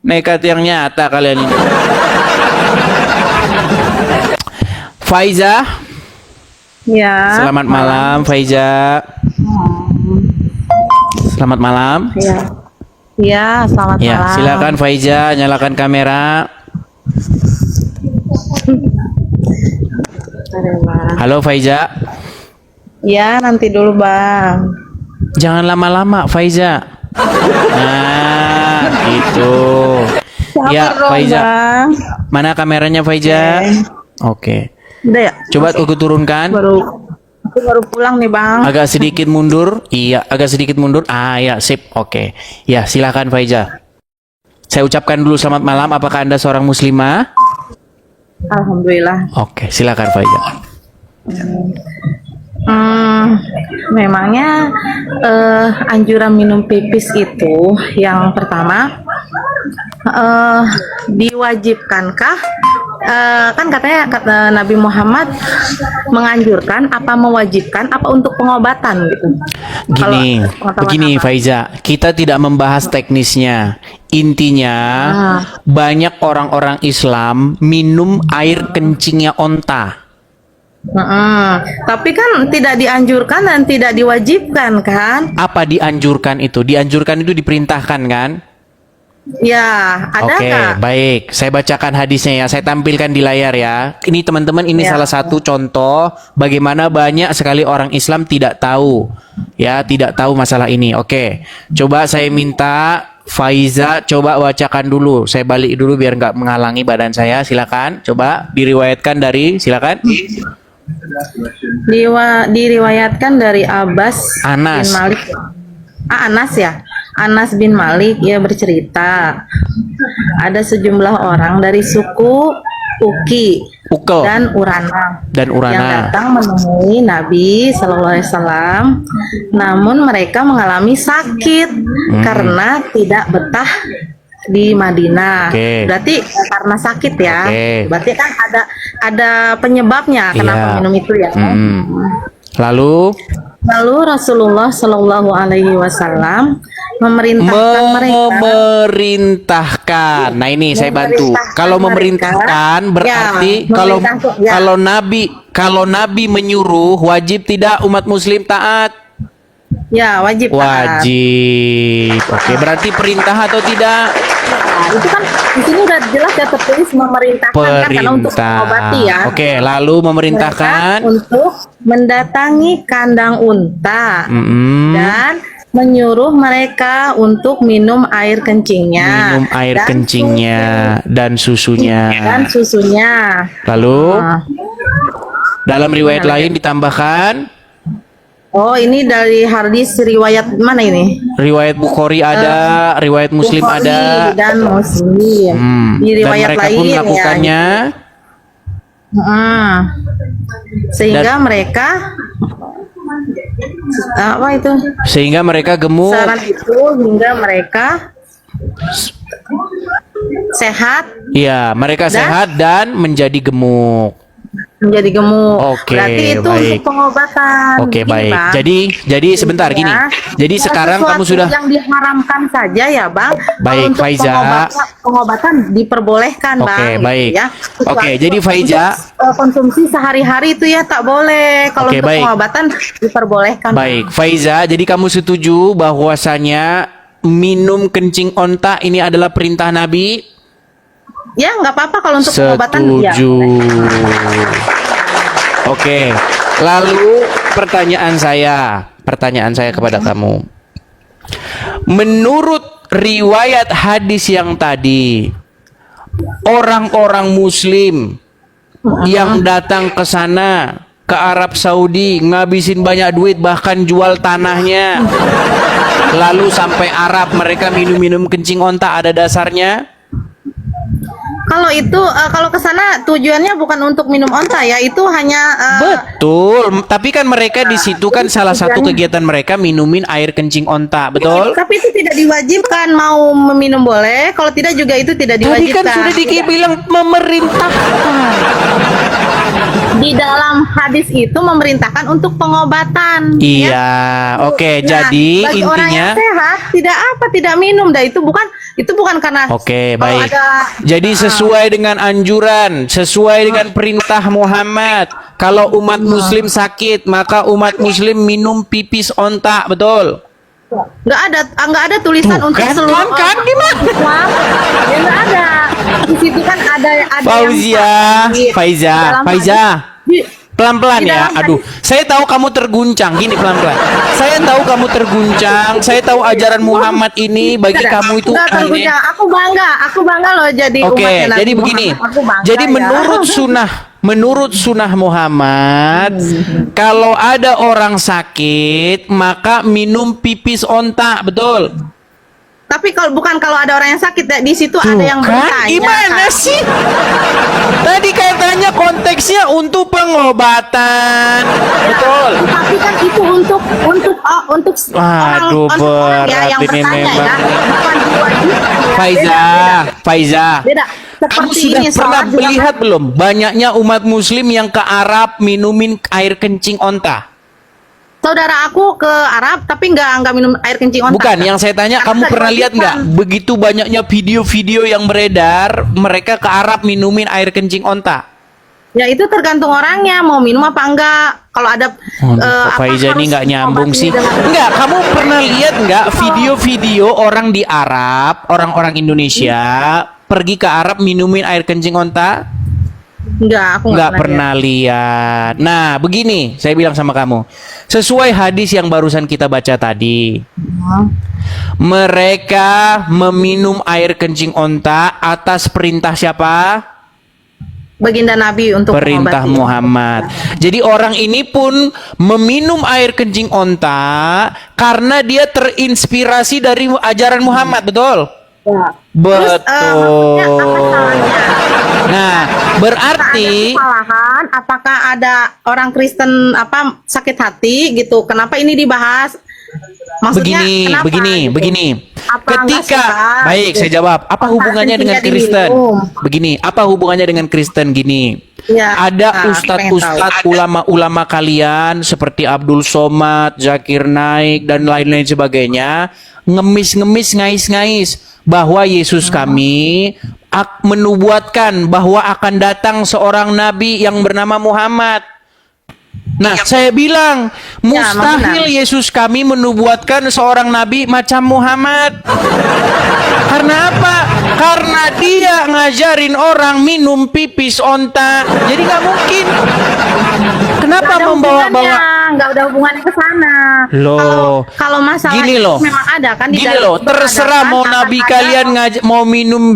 Nekat yang nyata kalian ini. Faiza. Ya. Selamat malam, Faiza. Selamat malam. Ya. Ya, selamat Ya, malam. silakan Faiza, nyalakan kamera. Halo Faiza. Ya, nanti dulu, Bang. Jangan lama-lama, Faiza. Nah, itu. Sabar Ya, dong, Faiza. Bang. Mana kameranya, Faiza? Oke. Udah ya? Coba aku turunkan. Aku baru pulang nih, Bang. Agak sedikit mundur. Iya, agak sedikit mundur. Ah, ya, sip. Oke. Ya, silakan Faiza. Saya ucapkan dulu selamat malam. Apakah Anda seorang muslimah? Alhamdulillah. Oke, silakan Faiza. Memangnya anjuran minum pipis itu yang pertama diwajibkankah? Kan katanya kata Nabi Muhammad menganjurkan apa mewajibkan apa untuk pengobatan gitu. Gini, Kalau pengetahuan begini apa? Faiza, kita tidak membahas teknisnya. Intinya, banyak orang-orang Islam minum air kencingnya onta. Tapi kan tidak dianjurkan dan tidak diwajibkan kan? Apa dianjurkan itu? Dianjurkan itu diperintahkan kan? Ya, ada Oke, nggak? baik. Saya bacakan hadisnya ya. Saya tampilkan di layar ya. Ini teman-teman, ini Ya. salah satu contoh bagaimana banyak sekali orang Islam tidak tahu. Ya, tidak tahu masalah ini. Oke. Coba saya minta Faiza coba bacakan dulu. Saya balik dulu biar nggak menghalangi badan saya. Silakan. Coba diriwayatkan dari, silakan. Diriwayatkan dari Abbas Anas. bin Malik. Anas ya. Anas bin Malik ia bercerita ada sejumlah orang dari suku Uki Ukel dan Urana dan yang Urana. datang menemui Nabi Shallallahu Alaihi Wasallam, namun mereka mengalami sakit karena tidak betah di Madinah. Oke. Berarti karena sakit ya. Oke. Berarti kan ada penyebabnya kenapa Iya. minum itu ya. Lalu Rasulullah Shallallahu Alaihi Wasallam memerintahkan mereka. memerintahkan. Nah, ini saya bantu. Memerintahkan Kalau memerintahkan mereka. berarti Ya, kalau memerintahkan, ya. kalau Nabi menyuruh, wajib tidak umat muslim taat? Ya, wajib. taat. Wajib. Oke, berarti perintah atau tidak? Nah, itu kan di sini udah jelas ya tertulis memerintahkan kan karena untuk Perintah. mengobati ya. Oke, lalu memerintahkan Mereka untuk mendatangi kandang unta dan menyuruh mereka untuk minum air kencingnya. minum air dan kencingnya dan susunya. dan susunya. Lalu Nah, dalam riwayat lain ditambahkan oh, ini dari hadis riwayat mana ini? riwayat Bukhari ada, riwayat Muslim Bukhari ada. dan Muslim. Di Dan riwayat mereka lain pun ya. melakukannya. Sehingga mereka apa itu? Sehingga mereka gemuk. Saran itu hingga mereka sehat Iya, mereka sehat dan menjadi gemuk. menjadi gemuk. Oke, Berarti itu baik. untuk pengobatan. Oke, Gini, baik. Bang. Jadi sebentar gini. Ya. Jadi Kalau sekarang kamu sesuatu sudah yang diharamkan saja ya, Bang. Baik, Kalau untuk Faiza. pengobatan diperbolehkan, Oke, Bang. gitu baik. Ya. Oke, jadi Faiza. Untuk, konsumsi sehari-hari itu ya tak boleh. Kalau Oke, untuk baik. pengobatan diperbolehkan. baik, Faiza, jadi kamu setuju bahwasanya minum kencing onta ini adalah perintah Nabi? Ya, nggak apa-apa kalau untuk pengobatan ya. Setuju. Oke. Lalu pertanyaan saya kepada kamu. Menurut riwayat hadis yang tadi, orang-orang muslim yang datang ke sana, ke Arab Saudi, ngabisin banyak duit bahkan jual tanahnya. Lalu sampai Arab mereka minum-minum kencing onta, ada dasarnya? Kalau itu kalau ke sana tujuannya bukan untuk minum onta ya, itu hanya Betul, tapi kan mereka di situ kan salah satu kegiatan mereka minumin air kencing onta, betul? tapi itu tidak diwajibkan, mau meminum boleh, kalau tidak juga itu tidak Tadi diwajibkan. kan sudah dibilang memerintahkan. Di dalam hadis itu memerintahkan untuk pengobatan. Iya, oke. Nah, Jadi bagi orang intinya yang sehat tidak minum, dah itu bukan Itu bukan karena Oke, kalau baik. ada Jadi sesuai dengan anjuran, sesuai dengan perintah Muhammad, kalau umat muslim sakit, maka umat muslim minum pipis onta, betul? nggak ada tulisan Tuh, untuk kan, seluruh kan, gimana? Islam. Ya nggak ada. Di situ kan ada Fauzia, yang Faiza, dalam Faiza. hadis- Pelan-pelan Di ya. dalam Aduh, saya tahu kamu terguncang. Gini pelan-pelan. Saya tahu kamu terguncang. Saya tahu ajaran Muhammad ini bagi Nggak, kamu itu nggak aneh. terguncang. Aku bangga loh jadi Oke, umatnya Nabi jadi begini. Muhammad. Aku bangga, Jadi ya. menurut sunnah Muhammad, kalau ada orang sakit, maka minum pipis onta, betul? Tapi kalau ada orang yang sakit ya, di situ Tuh, ada yang kan? bertanya. Gimana kan? sih? Tadi katanya konteksnya untuk pengobatan, betul? Tapi kan itu untuk Waduh, untuk orang ya berat yang ini bertanya memang. ya, bukan diwajibkan ya. Faiza, Faiza. Beda. Kamu Seperti sudah ini pernah sholat juga melihat kan. belum banyaknya umat muslim yang ke Arab minumin air kencing onta? Saudara aku ke Arab tapi nggak minum air kencing onta. Bukan, yang saya tanya, Karena kamu nggak pernah lihat nggak diwajibkan. begitu banyaknya video-video yang beredar mereka ke Arab minumin air kencing onta? Ya itu tergantung orangnya mau minum apa enggak. Kalau ada Kok Faiza ini harus nggak nyambung mengobati sih? dengan- Enggak, kamu pernah lihat nggak video-video orang di Arab, orang-orang Indonesia pergi ke Arab minumin air kencing onta? Enggak, aku Nggak pernah lihat. Nah, begini, saya bilang sama kamu. Sesuai hadis yang barusan kita baca tadi. Mereka meminum air kencing onta atas perintah siapa? Baginda Nabi untuk Perintah mengobati. Muhammad. Jadi orang ini pun meminum air kencing onta karena dia terinspirasi dari ajaran Muhammad, betul? Ya. Betul. Maksudnya apa salahnya? Nah, berarti Ada kesalahan, apakah ada orang Kristen sakit hati gitu? Kenapa ini dibahas? Maksudnya kenapa, gitu? begini. Apa nggak Ketika suka, baik, gitu? saya jawab. Apa Apa hubungannya dengan kencingnya Kristen? diminum? Begini, apa hubungannya dengan Kristen? Gini, Ya, ada nah, ustadz-ustadz ulama-ulama kalian seperti Abdul Somad, Zakir Naik dan lain-lain sebagainya ngemis-ngemis, ngais-ngais bahwa Yesus kami menubuatkan bahwa akan datang seorang nabi yang bernama Muhammad. Nah, saya bilang mustahil Yesus kami menubuatkan seorang nabi macam Muhammad. Karena apa? Karena dia ngajarin orang minum pipis onta. Jadi nggak mungkin. Kenapa membawa-bawa? Nggak ada hubungannya ke sana. Loh, Kalau masalah gini itu loh. memang ada kan di Gini dalam loh, itu terserah ada, mau kan, nabi akan kalian ada. mau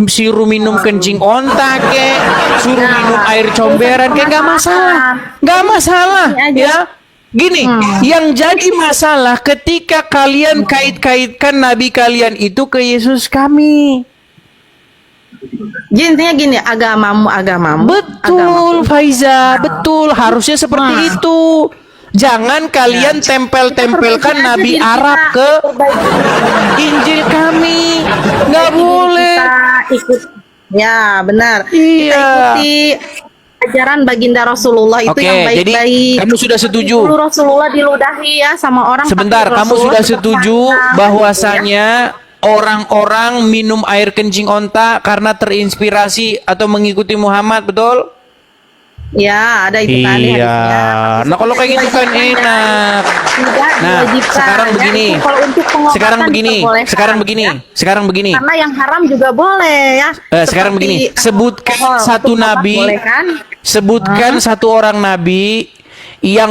suruh minum kencing onta kek, suruh Nah, minum air comberan kek, nggak masalah. Nggak masalah, Ini aja. ya. Gini, yang jadi masalah ketika kalian kait-kaitkan nabi kalian itu ke Yesus kami. Jadi intinya gini, agamamu. Betul, Faiza, betul. Harusnya seperti itu. Jangan kalian tempel-tempelkan nabi Arab ke Injil kami. Nggak boleh. Kita ikut. Ya, benar. Kita Iya. ikuti ajaran baginda Rasulullah itu Oke, yang jadi baik-baik. kamu sudah setuju? Dulu Rasulullah diludahi ya sama orang. Sebentar, tapi kamu Rasulullah sudah tetap setuju makna, bahwasanya orang-orang minum air kencing onta karena terinspirasi atau mengikuti Muhammad, betul? ya, ada itu kan di Iya. hadisnya. Nah, kalau kayak gitu kan enak. Tidak Nah, diwajibkan. sekarang Ya, begini. itu kalau untuk pengobatan diperbolehkan, ya. Sekarang begini. Karena yang haram juga boleh ya. Sekarang Seperti begini, sebutkan alkohol, satu untuk obat nabi, boleh kan? sebutkan satu orang nabi yang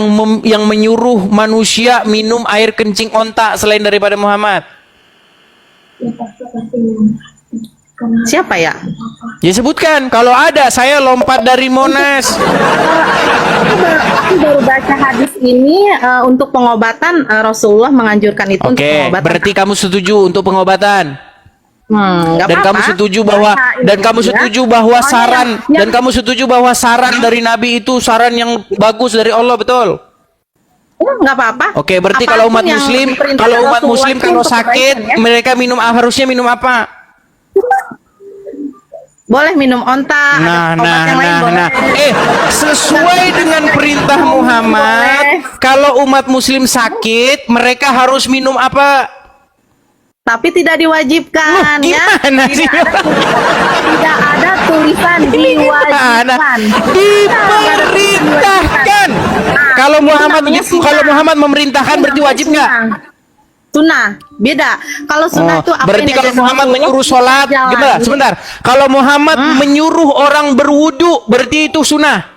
menyuruh manusia minum air kencing onta selain daripada Muhammad. Siapa ya? Ya sebutkan, kalau ada saya lompat dari Monas. Aku baru baca hadis ini untuk pengobatan Rasulullah menganjurkan itu untuk Oke, pengobatan. berarti kamu setuju untuk pengobatan. Nggak Dan apa-apa. kamu setuju bahwa Baca dan itu, kamu ya. setuju bahwa Soalnya saran yang- dan kamu setuju bahwa saran dari Nabi itu saran yang bagus dari Allah, betul? nggak apa-apa. Oke, berarti Apapun kalau umat yang muslim, diperintahkan kalau umat Rasulullah muslim itu kalau untuk sakit, kebaikan, ya. mereka harusnya minum apa? Boleh minum onta, Nah, ada obat yang lain boleh. sesuai dengan perintah Muhammad, kalau umat muslim sakit, mereka harus minum apa? Tapi tidak diwajibkan ya. Gimana sih? Tidak ada tulisan Gimana? diwajibkan. Diperintahkan. Kalau Muhammad namanya sunnah. memerintahkan berarti wajib nggak? Sunnah beda. Kalau sunnah itu apa berarti yang kalau diajarkan Muhammad Allah, menyuruh sholat, jalan. gimana? Sebentar. Kalau Muhammad menyuruh orang berwudu, berarti itu sunnah.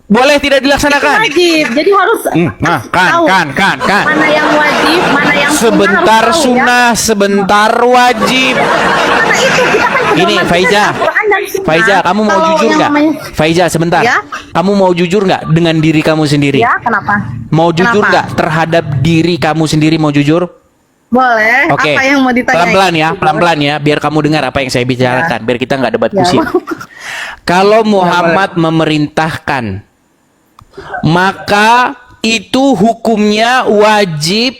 Boleh tidak Itu dilaksanakan? wajib. Jadi harus Nah, tahu kan. mana yang wajib, mana yang Sebentar harus tahu, ya. sunnah, sebentar wajib. Karena itu kita kan Gini, pedoman Faiza. kita Al-Quran dan Sunnah. Faiza, kamu mau Kalau jujur yang nggak? namanya- Faiza, sebentar. Ya? Kamu mau jujur nggak dengan diri kamu sendiri? Ya, kenapa? Mau jujur Kenapa? nggak terhadap diri kamu sendiri? Mau jujur? Boleh. Oke. Apa yang mau ditanya? Pelan-pelan ya, biar kamu dengar apa yang saya bicarakan, biar kita nggak debat Ya. kusir. Kalau Muhammad memerintahkan, maka itu hukumnya wajib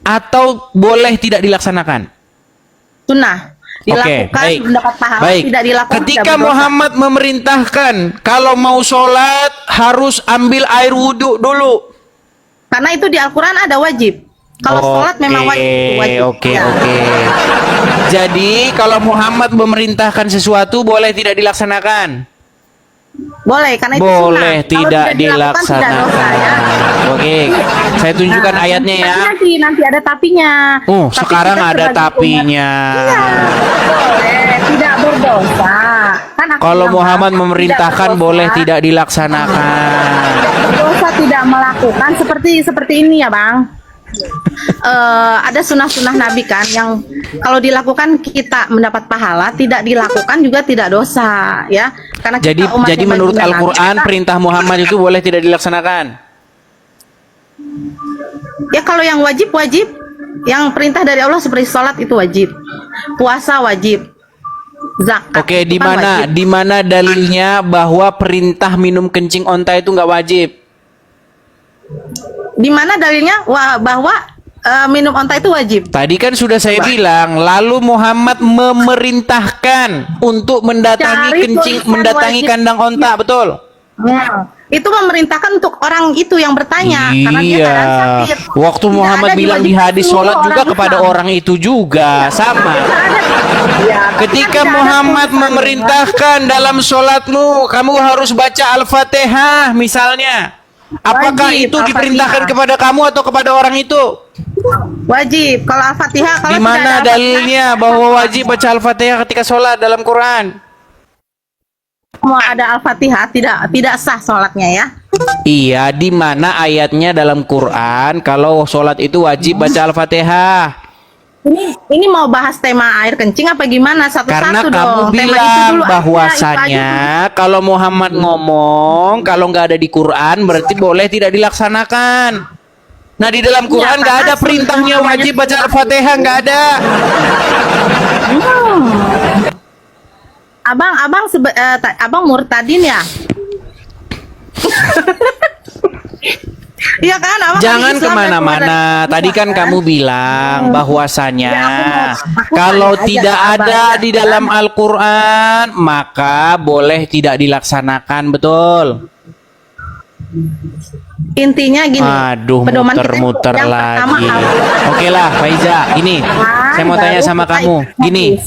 atau boleh tidak dilaksanakan? Sunnah. Oke, Dilakukan baik. mendapat pahala, Baik. tidak dilakukan Ketika tidak berdosa. Muhammad memerintahkan kalau mau sholat harus ambil air wudhu dulu. Karena itu di Al-Quran ada wajib. Kalau sholat memang wajib. Oke. Ya. Jadi kalau Muhammad memerintahkan sesuatu boleh tidak dilaksanakan? Boleh, karena itu Boleh sunnah. Kalau tidak dilakukan, tidak dosa, ya. dilaksanakan. Oke, saya tunjukkan Nah, ayatnya ya. Nanti ada tapinya. Oh, Tapi sekarang kita ada sebagai tapinya. umat- Iya, boleh, tidak berdosa. Kan aku Kalau bilang, Muhammad Bang, memerintahkan tidak boleh berdosa. tidak dilaksanakan. Berdosa tidak melakukan seperti ini ya, Bang. Ada sunnah-sunnah Nabi kan yang kalau dilakukan kita mendapat pahala, tidak dilakukan juga tidak dosa, ya. Karena kita Jadi umatnya menurut baginda Nabi, Al-Qur'an kita- perintah Muhammad itu boleh tidak dilaksanakan. ya kalau yang wajib, yang perintah dari Allah seperti sholat itu wajib, puasa wajib, zakat. Oke, itu di kan mana wajib. di mana dalilnya bahwa perintah minum kencing onta itu nggak wajib? Di mana dalilnya bahwa minum onta itu wajib? Tadi kan sudah saya bilang, lalu Muhammad memerintahkan untuk Cari tulisan mendatangi wajib. kandang onta, betul? Ya. Itu memerintahkan untuk orang itu yang bertanya karena dia Iya. keadaan sakit. Waktu Tidak Muhammad ada bilang di diwajibkan hadis seluruh sholat juga orang kepada Islam. orang itu juga sama. Ya, tapi kan Ketika tidak ada Muhammad tulisan. memerintahkan dalam sholatmu, kamu harus baca Al-Fatihah misalnya. Apakah Wajib, itu diperintahkan Al-Fatihah. kepada kamu atau kepada orang itu? Wajib. Kalau Al-Fatihah, kalau Di tidak mana ada dalilnya bahwa wajib baca Al-Fatihah ketika sholat dalam Quran? mau ada Al-Fatihah tidak sah sholatnya ya. Iya, di mana ayatnya dalam Quran kalau sholat itu wajib baca Al-Fatihah? Ini mau bahas tema air kencing apa gimana? Karena Satu-satu kamu dong. Tema itu bilang dulu aja, bahwasannya itu aja kalau Muhammad ngomong kalau nggak ada di Quran berarti boleh tidak dilaksanakan. Nah di dalam Quran nggak ada karena perintahnya sunnah wajib baca namanya Al-Fatihah, nggak ada. Abang murtadin ya? Iya kan? Abang Jangan hari Islam dan kemana-mana. keluar Tadi dari kan Islam, kamu bilang bahwasanya Ya, aku kalau tanya aja tidak ke ada Abang. di dalam Al-Quran maka boleh tidak dilaksanakan, betul? Intinya gini. Aduh, pedoman kita muter-muter yang pertama lagi. harus- Oke lah, Faiza, ini saya mau tanya baru sama kita kamu. ikut Gini, hadis.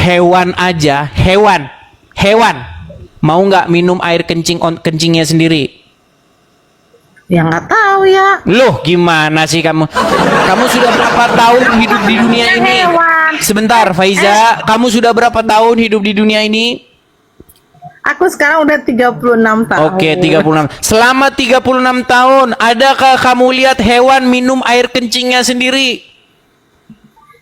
hewan aja, hewan, mau nggak minum air kencingnya sendiri? Ya nggak tahu ya. Loh, gimana sih kamu? Kamu sudah berapa tahun hidup di dunia ini? Hewan. Sebentar, Faiza, kamu sudah berapa tahun hidup di dunia ini? Aku sekarang udah 36 tahun. Oke, 36. Selama 36 tahun, adakah kamu lihat hewan minum air kencingnya sendiri?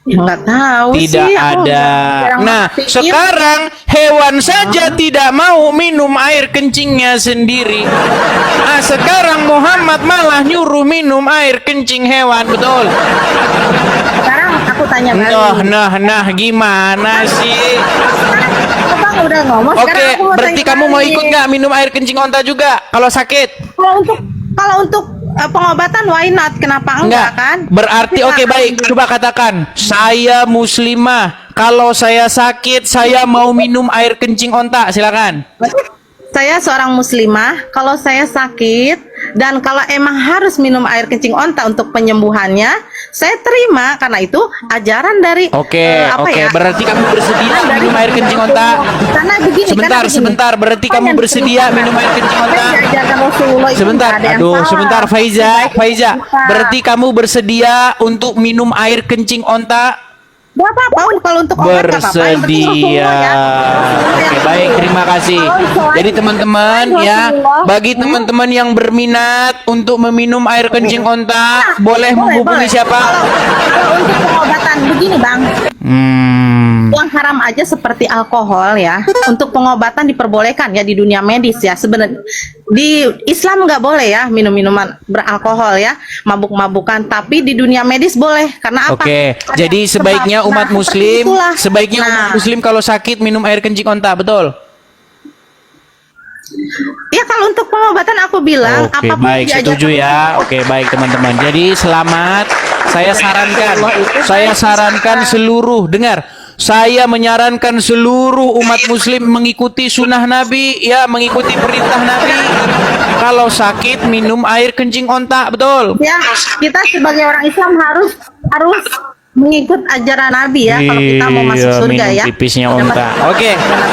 Ya nggak tahu Tidak sih. Aku ada. jarang Nah, merhatiin. sekarang hewan saja tidak mau minum air kencingnya sendiri. Ah, sekarang Muhammad malah nyuruh minum air kencing hewan, betul? Sekarang aku tanya balik. Nah, gimana sih? Abang udah ngomong. Oke, sekarang aku mau berarti tanya kamu mau balik. ikut nggak minum air kencing onta juga kalau sakit? Kalau untuk pengobatan why not? Kenapa enggak kan? Berarti Kita oke akan baik, coba katakan, saya muslimah. Kalau saya sakit, saya mau minum air kencing onta, silakan. Saya seorang muslimah, kalau saya sakit dan kalau emang harus minum air kencing onta untuk penyembuhannya, saya terima karena itu ajaran dari Oke, apa oke. ya? Berarti kamu bersedia Ajaran dari minum air kencing onta? Karena begini, Sebentar, karena begini. sebentar. Berarti Apa kamu yang bersedia diperlukan? minum air kencing Apa onta? yang diajarkan Rasulullah itu Sebentar, nggak ada yang aduh, salah. sebentar, Faiza, Sebaik Faiza. kita. Berarti kamu bersedia untuk minum air kencing onta? Gak apa-apa kalau untuk obat gak apa-apa. Yang penting Bersedia. Rasulullah ya. Rasulullah Oke, yang baik, dulu. terima kasih. Kalau selain- Jadi teman-teman selain ya, Rasulullah, bagi teman-teman yang berminat untuk meminum air kencing onta, boleh menghubungi siapa? Kalau untuk pengobatan begini bang, yang haram aja seperti alkohol ya. Untuk pengobatan diperbolehkan ya di dunia medis ya. Sebenarnya di Islam nggak boleh ya minum-minuman beralkohol ya, mabuk-mabukan. Tapi di dunia medis boleh karena apa? Oke, Ada jadi sebaiknya sebab. umat Nah, seperti muslim, itulah. sebaiknya umat Nah, muslim kalau sakit minum air kencing onta, betul? ya kalau untuk pengobatan aku bilang Oke, apapun baik, diajarkan setuju ya. Oke, baik teman-teman. Jadi selamat. Saya sarankan seluruh, dengar. Saya menyarankan seluruh umat muslim mengikuti sunnah Nabi, ya, mengikuti perintah Nabi. Kalau sakit minum air kencing onta, betul? ya kita sebagai orang Islam harus mengikut ajaran Nabi ya kalau kita mau masuk Iya, surga minum ya. pipisnya onta. Dapat- Oke,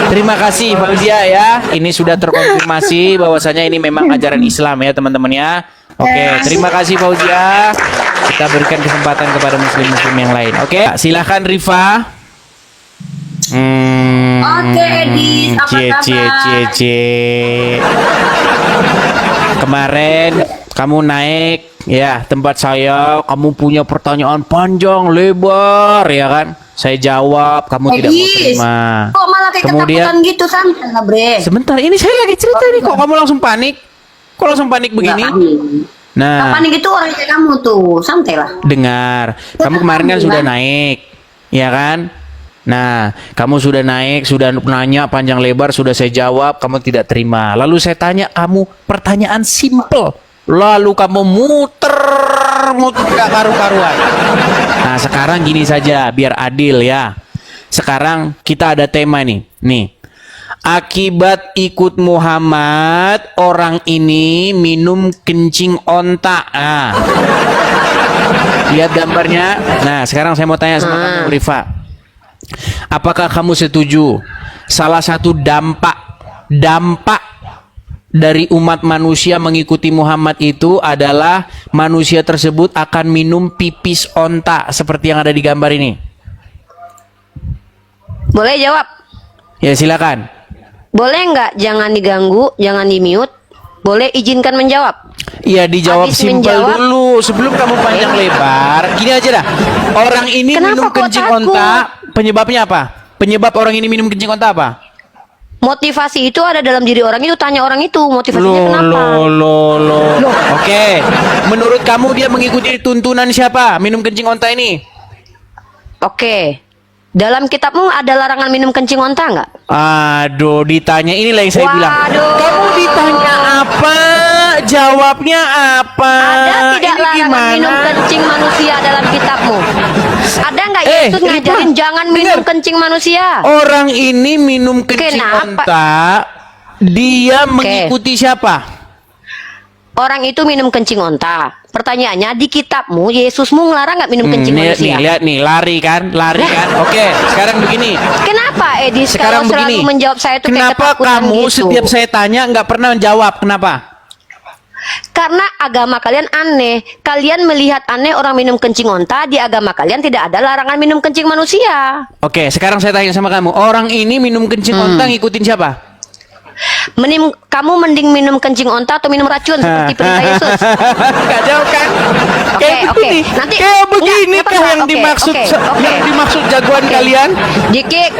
terima kasih Fauzia ya. Ini sudah terkonfirmasi bahwasanya ini memang ajaran Islam ya teman-teman ya. Oke, terima kasih Fauzia. Kita berikan kesempatan kepada muslim-muslim yang lain. Oke, silahkan Rifa. Oke, Edis, apa kabar? Kemarin kamu naik ya tempat saya, kamu punya pertanyaan panjang lebar ya kan? Saya jawab, kamu tidak mau Edis, terima. kok malah kayak Kemudian ketakutan gitu santai lah, Bre? sebentar, ini saya lagi cerita nih, kok kamu langsung panik? Kok langsung panik begini? Nggak panik. Nggak Nah, panik itu orang kayak kamu tuh, santai lah. dengar, kamu kemarin kan sudah naik, ya kan? Nah, kamu sudah naik, sudah nanya panjang lebar, sudah saya jawab, kamu tidak terima. Lalu saya tanya kamu pertanyaan simple, lalu kamu muter gak karu-karuan. Nah, sekarang gini saja, biar adil ya. Sekarang kita ada tema nih, akibat ikut Muhammad, orang ini minum kencing onta. Nah, lihat gambarnya. Nah, sekarang saya mau tanya sama kamu, Rifa. Apakah kamu setuju salah satu dampak dari umat manusia mengikuti Muhammad itu adalah manusia tersebut akan minum pipis onta seperti yang ada di gambar ini? Boleh jawab? Ya, silakan. Boleh nggak? Jangan diganggu, jangan di-mute. Boleh izinkan menjawab? Iya, dijawab Habis simpel menjawab. dulu sebelum kamu panjang lebar. Gini aja dah. Orang ini Kenapa minum kok kencing takut? onta, penyebabnya apa? Penyebab orang ini minum kencing onta apa? Motivasi itu ada dalam diri orang itu, tanya orang itu motivasinya kenapa? Loh. Oke. Menurut kamu dia mengikuti tuntunan siapa? Minum kencing onta ini? Oke. Dalam kitabmu ada larangan minum kencing onta nggak? Aduh, ditanya inilah yang saya bilang. Waduh. Kamu ditanya apa? Jawabnya apa? Ada tidak Ini larangan gimana? minum kencing manusia dalam kitabmu? Ada nggak Yesus Rifa, ngajarin jangan minum dengar. kencing manusia? Orang ini minum kencing Kenapa? onta, dia mengikuti siapa? Orang itu minum kencing onta. Pertanyaannya, di kitabmu Yesusmu ngelarang nggak minum kencing Nih, manusia? lihat nih, lari kan? Oke, sekarang begini. Kenapa Edis Sekarang kalau selalu begini. menjawab saya itu kayak Kenapa ketakutan kamu gitu? setiap saya tanya nggak pernah menjawab? Kenapa? Karena agama kalian aneh. Kalian melihat aneh orang minum kencing onta. Di agama kalian tidak ada larangan minum kencing manusia. Oke, sekarang saya tanya sama kamu. Orang ini minum kencing onta ngikutin siapa? Kamu mending minum kencing onta atau minum racun seperti perintah Yesus? Gak jauh kan? Kayak Oke. begini. Nanti Kayak begini nggak kah apa-apa. yang Oke, dimaksud oke. yang dimaksud jagoan Oke. kalian? Dikik.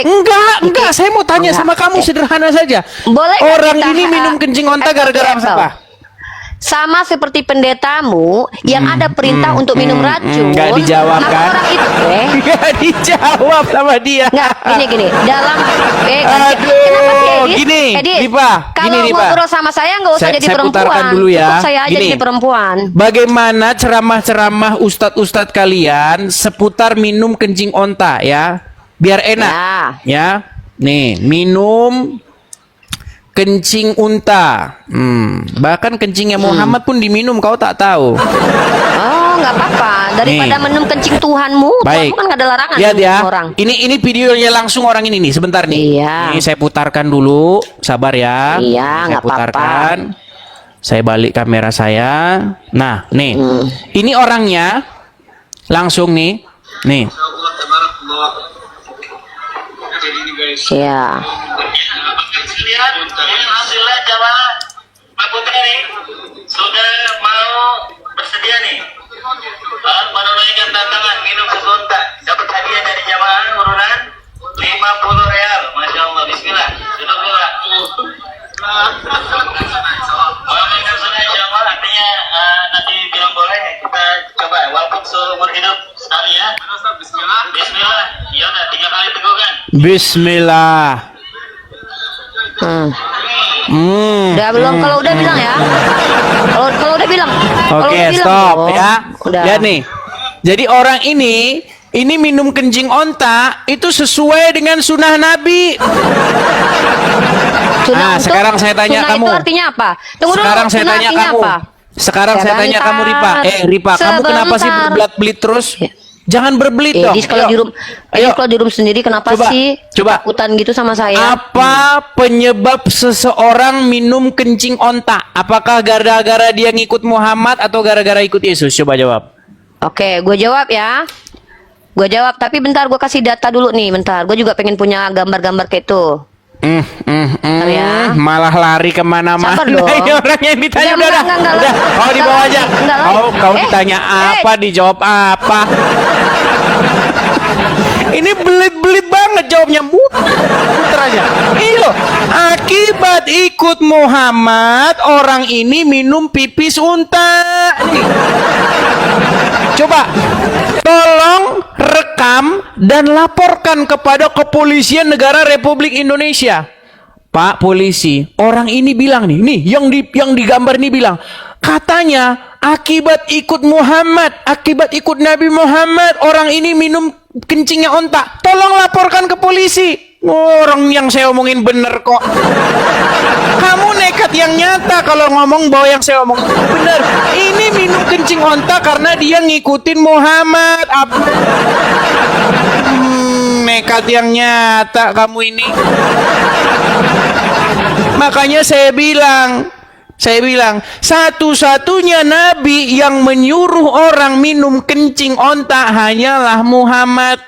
Enggak. Saya mau tanya Enggak. sama kamu sederhana saja. Boleh nggak Orang kita, ini minum kencing onta gara-gara apple to apa? apple? Sama seperti pendetamu yang ada perintah untuk minum racun. nggak dijawab, maka kan? orang itu Enggak dijawab sama dia. Nggak, gini dalam Aduh, kenapa sih, Edis? gini, Edis, Rifa, kalau gini, Rifa. ngobrol sama saya nggak usah Saya- jadi saya perempuan, putarkan dulu ya. cukup saya aja Gini. jadi perempuan. Bagaimana ceramah-ceramah ustadz-ustadz kalian seputar minum kencing onta ya? Biar enak. Ya. Nih, minum kencing unta. Bahkan kencingnya Muhammad pun diminum, kau tak tahu. Oh, nggak apa-apa. Daripada Nih. minum kencing Tuhanmu, Baik. Tuhanmu kan nggak ada larangan Lihat ya. minum orang. Ini videonya langsung orang ini nih, sebentar nih. Iya. Ini saya putarkan dulu, sabar ya. Iya, Saya nggak apa-apa. putarkan. Saya balik kamera saya. Nah, nih. Ini orangnya langsung nih. Nih. Jadi ini guys. Iya. Lihat, alhamdulillah jamaah Pak Putri nih sudah mau bersedia nih. Menunaikan tantangan minum segonta. Dapat hadiah dari jamaah urunan 50 real. Masya Allah, bismillah. Duduk dulu Pak. Mengamalkan sunnah jamaah artinya nanti bilang boleh kita coba walaupun seumur hidup sekali ya. Bismillah. Bismillah. Ya udah 3 kali tegukan. Bismillah. Udah belum? Kalau udah bilang ya. Kalau udah bilang. Kalau Oke, udah bilang, stop oh. ya. Udah. Lihat nih. Jadi orang ini minum kencing onta itu sesuai dengan sunnah Nabi. Sunnah Nah, untuk- sekarang saya tanya sunnah kamu. itu artinya apa? Tunggu dulu. Sekarang saya sunnah tanya artinya kamu. apa? Sekarang saya tanya Sebentar. kamu Ripa. Ripa, kamu kenapa sih Sebentar. berbelit-belit terus? Jangan berbelit dong. Edis kalau Ayo. di room, Ayo. Edis kalau di room sendiri kenapa Coba, sih coba. takutan gitu sama saya? Apa penyebab seseorang minum kencing onta? Apakah gara-gara dia ngikut Muhammad atau gara-gara ikut Yesus? Coba jawab. Oke, gue jawab ya. Gue jawab, tapi bentar gue kasih data dulu nih, bentar. Gue juga pengen punya gambar-gambar kayak itu. Ya. ya. Malah lari kemana-mana. Sabar dong. Ini orang yang ditanya Enggak, udah. enggak, Udah, kau enggak dibawa lari, aja. enggak lari. Kau ditanya apa, dijawab apa. Ini belit-belit banget jawabnya. Muter aja. Ini loh, akibat ikut Muhammad, orang ini minum pipis unta. Nih. Coba tolong rekam dan laporkan kepada Kepolisian Negara Republik Indonesia. Pak polisi, orang ini bilang nih yang digambar ini bilang, katanya akibat ikut Muhammad, akibat ikut Nabi Muhammad, orang ini minum kencingnya onta. Tolong laporkan ke polisi. Orang yang saya omongin bener kok. Kamu nekat yang nyata kalau ngomong bahwa yang saya omongin bener. Ini minum kencing onta karena dia ngikutin Muhammad. Nekat yang nyata kamu ini. Makanya saya bilang, satu-satunya nabi yang menyuruh orang minum kencing onta hanyalah Muhammad.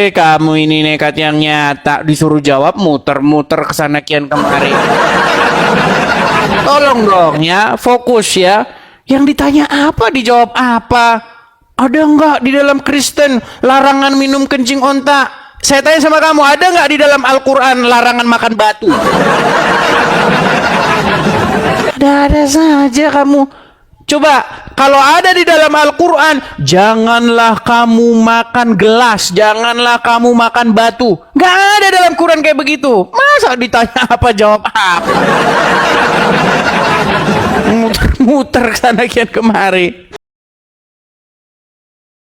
Kamu ini nekat yang nyata, disuruh jawab muter-muter kesana kian kemari. Tolong dong ya, fokus ya. Yang ditanya apa, dijawab apa. Ada nggak di dalam Kristen larangan minum kencing onta? Saya tanya sama kamu, ada nggak di dalam Al-Quran larangan makan batu? Ada saja kamu. Coba, kalau ada di dalam Al-Quran, janganlah kamu makan gelas, janganlah kamu makan batu. Nggak ada dalam Quran kayak begitu. Masa ditanya apa, jawab apa? Muter-muter kesana kian kemari.